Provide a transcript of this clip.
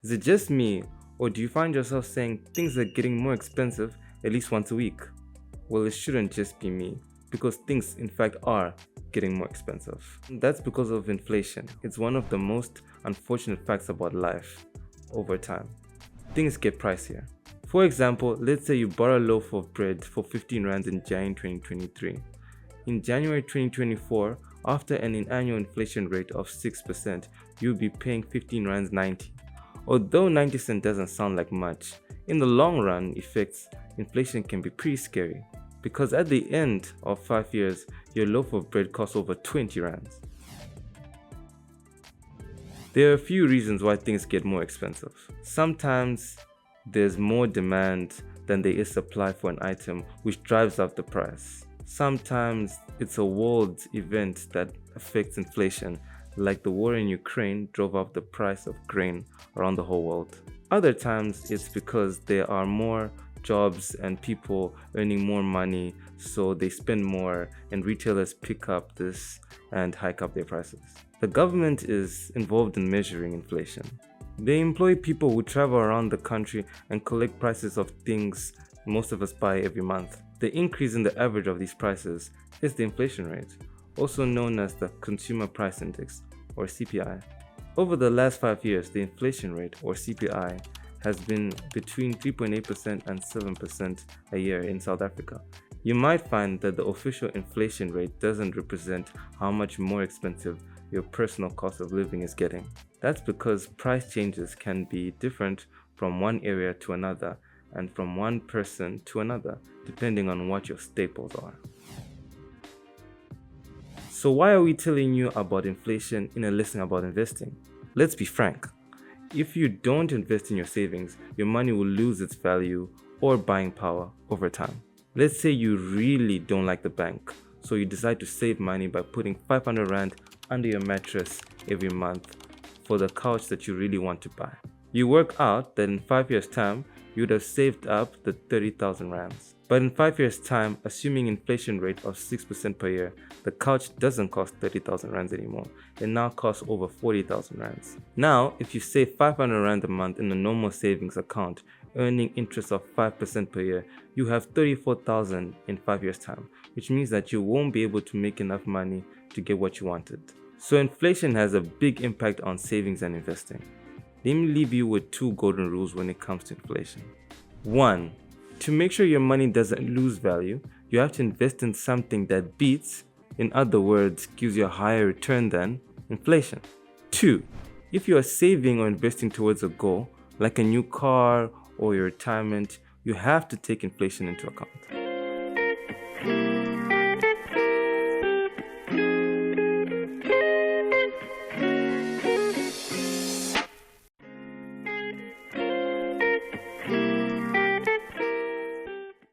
Is it just me, or do you find yourself saying things are getting more expensive at least once a week? Well, it shouldn't just be me, because things in fact are getting more expensive. That's because of inflation. It's one of the most unfortunate facts about life over time. Things get pricier. For example, let's say you bought a loaf of bread for 15 rands in January 2023. In January 2024, after an annual inflation rate of 6%, you'll be paying 15 rands 90. Although 90 cents doesn't sound like much, in the long run effects, inflation can be pretty scary. Because at the end of 5 years, your loaf of bread costs over 20 rands. There are a few reasons why things get more expensive. Sometimes there's more demand than there is supply for an item, which drives up the price. Sometimes it's a world event that affects inflation, like the war in Ukraine drove up the price of grain around the whole world. Other times it's because there are more jobs and people earning more money, so they spend more and retailers pick up this and hike up their prices. The government is involved in measuring inflation. They employ people who travel around the country and collect prices of things most of us buy every month. The increase in the average of these prices is the inflation rate, also known as the Consumer Price Index, or CPI. Over the last 5 years, the inflation rate, or CPI, has been between 3.8% and 7% a year in South Africa. You might find that the official inflation rate doesn't represent how much more expensive your personal cost of living is getting. That's because price changes can be different from one area to another and from one person to another, depending on what your staples are. So why are we telling you about inflation in a lesson about investing? Let's be frank. If you don't invest in your savings, your money will lose its value or buying power over time. Let's say you really don't like the bank, so you decide to save money by putting 500 Rand under your mattress every month for the couch that you really want to buy. You work out that in 5 years' time, you would have saved up the 30,000 rands. But in 5 years' time, assuming inflation rate of 6% per year, the couch doesn't cost 30,000 rands anymore. It now costs over 40,000 rands. Now, if you save 500 rand a month in a normal savings account, earning interest of 5% per year, you have 34,000 in 5 years' time, which means that you won't be able to make enough money to get what you wanted. So inflation has a big impact on savings and investing. Let me leave you with 2 golden rules when it comes to inflation. 1. To make sure your money doesn't lose value, you have to invest in something that beats, in other words, gives you a higher return than inflation. 2. If you are saving or investing towards a goal, like a new car or your retirement, you have to take inflation into account.